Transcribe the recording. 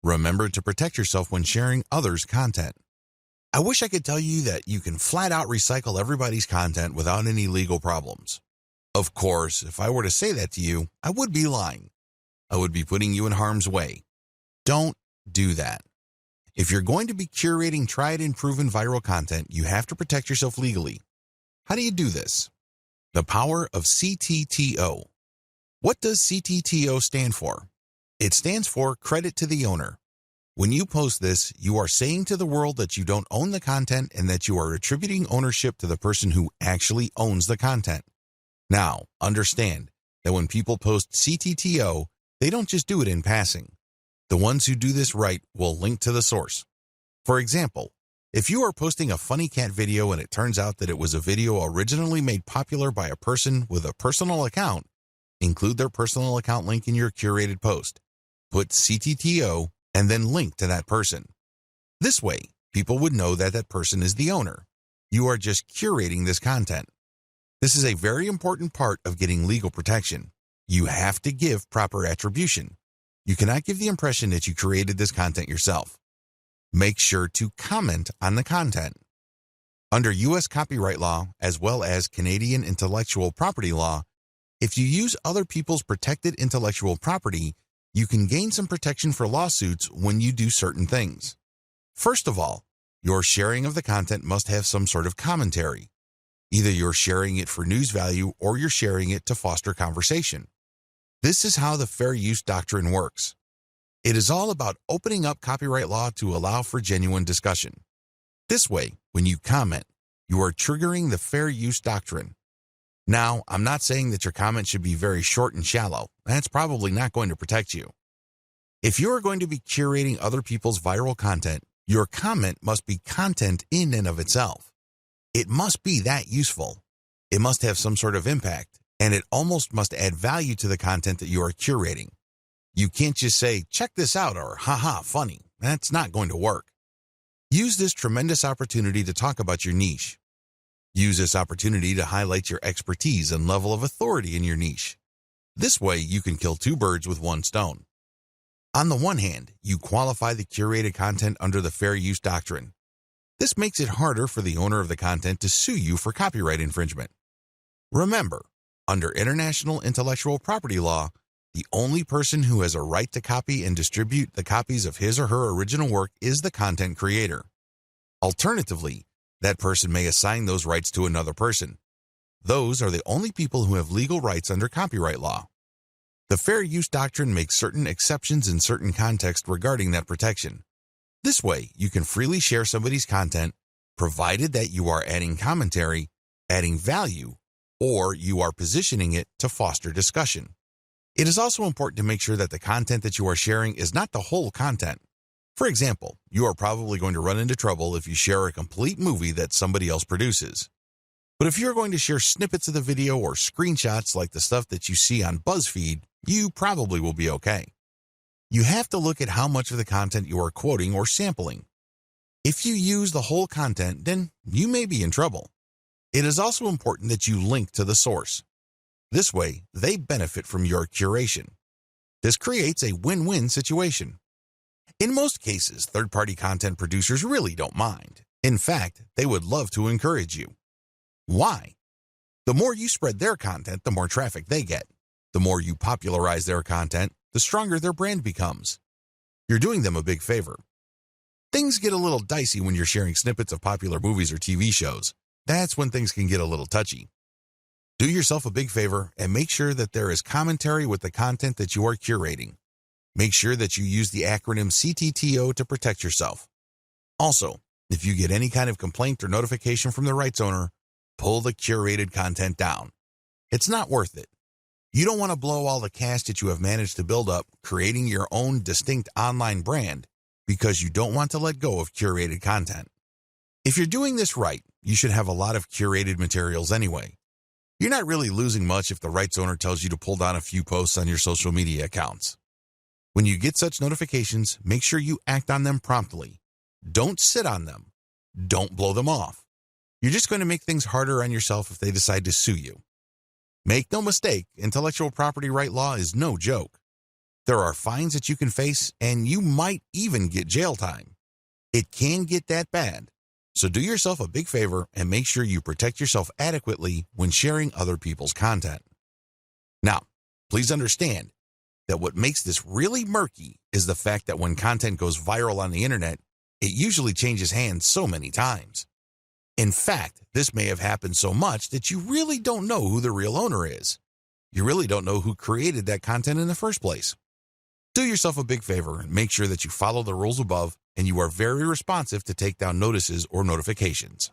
Remember to protect yourself when sharing others' content. I wish I could tell you that you can flat out recycle everybody's content without any legal problems. Of course, if I were to say that to you, I would be lying. I would be putting you in harm's way. Don't do that. If you're going to be curating tried and proven viral content, you have to protect yourself legally. How do you do this? The power of CTTO. What does CTTO stand for? It stands for credit to the owner. When you post this, you are saying to the world that you don't own the content and that you are attributing ownership to the person who actually owns the content. Now, understand that when people post CTTO, they don't just do it in passing. The ones who do this right will link to the source. For example, if you are posting a funny cat video and it turns out that it was a video originally made popular by a person with a personal account, include their personal account link in your curated post. Put CTTO and then link to that person. This way, people would know that that person is the owner. You are just curating this content. This is a very important part of getting legal protection. You have to give proper attribution. You cannot give the impression that you created this content yourself. Make sure to comment on the content. Under U.S. copyright law, as well as Canadian intellectual property law, if you use other people's protected intellectual property, you can gain some protection for lawsuits when you do certain things. First of all, your sharing of the content must have some sort of commentary. Either you're sharing it for news value or you're sharing it to foster conversation. This is how the fair use doctrine works. It is all about opening up copyright law to allow for genuine discussion. This way, when you comment, you are triggering the fair use doctrine. Now, I'm not saying that your comment should be very short and shallow. That's probably not going to protect you. If you are going to be curating other people's viral content, your comment must be content in and of itself. It must be that useful. It must have some sort of impact, and it almost must add value to the content that you are curating. You can't just say, check this out, or haha, funny. That's not going to work. Use this tremendous opportunity to talk about your niche. Use this opportunity to highlight your expertise and level of authority in your niche. This way, you can kill two birds with one stone. On the one hand, you qualify the curated content under the fair use doctrine. This makes it harder for the owner of the content to sue you for copyright infringement. Remember, under international intellectual property law, the only person who has a right to copy and distribute the copies of his or her original work is the content creator. Alternatively, that person may assign those rights to another person. Those are the only people who have legal rights under copyright law. The fair use doctrine makes certain exceptions in certain contexts regarding that protection. This way, you can freely share somebody's content, provided that you are adding commentary, adding value, or you are positioning it to foster discussion. It is also important to make sure that the content that you are sharing is not the whole content. For example, you are probably going to run into trouble if you share a complete movie that somebody else produces. But if you're going to share snippets of the video or screenshots like the stuff that you see on BuzzFeed, you probably will be okay. You have to look at how much of the content you are quoting or sampling. If you use the whole content, then you may be in trouble. It is also important that you link to the source. This way, they benefit from your curation. This creates a win-win situation. In most cases, third-party content producers really don't mind. In fact, they would love to encourage you. Why? The more you spread their content, the more traffic they get. The more you popularize their content, the stronger their brand becomes. You're doing them a big favor. Things get a little dicey when you're sharing snippets of popular movies or TV shows. That's when things can get a little touchy. Do yourself a big favor and make sure that there is commentary with the content that you are curating. Make sure that you use the acronym CTTO to protect yourself. Also, if you get any kind of complaint or notification from the rights owner, pull the curated content down. It's not worth it. You don't want to blow all the cash that you have managed to build up creating your own distinct online brand because you don't want to let go of curated content. If you're doing this right, you should have a lot of curated materials anyway. You're not really losing much if the rights owner tells you to pull down a few posts on your social media accounts. When you get such notifications, make sure you act on them promptly. Don't sit on them. Don't blow them off. You're just going to make things harder on yourself if they decide to sue you. Make no mistake, intellectual property right law is no joke. There are fines that you can face, and you might even get jail time. It can get that bad. So do yourself a big favor and make sure you protect yourself adequately when sharing other people's content. Now, please understand that what makes this really murky is the fact that when content goes viral on the internet, it usually changes hands so many times. In fact, this may have happened so much that you really don't know who the real owner is. You really don't know who created that content in the first place. Do yourself a big favor and make sure that you follow the rules above and you are very responsive to take down notices or notifications.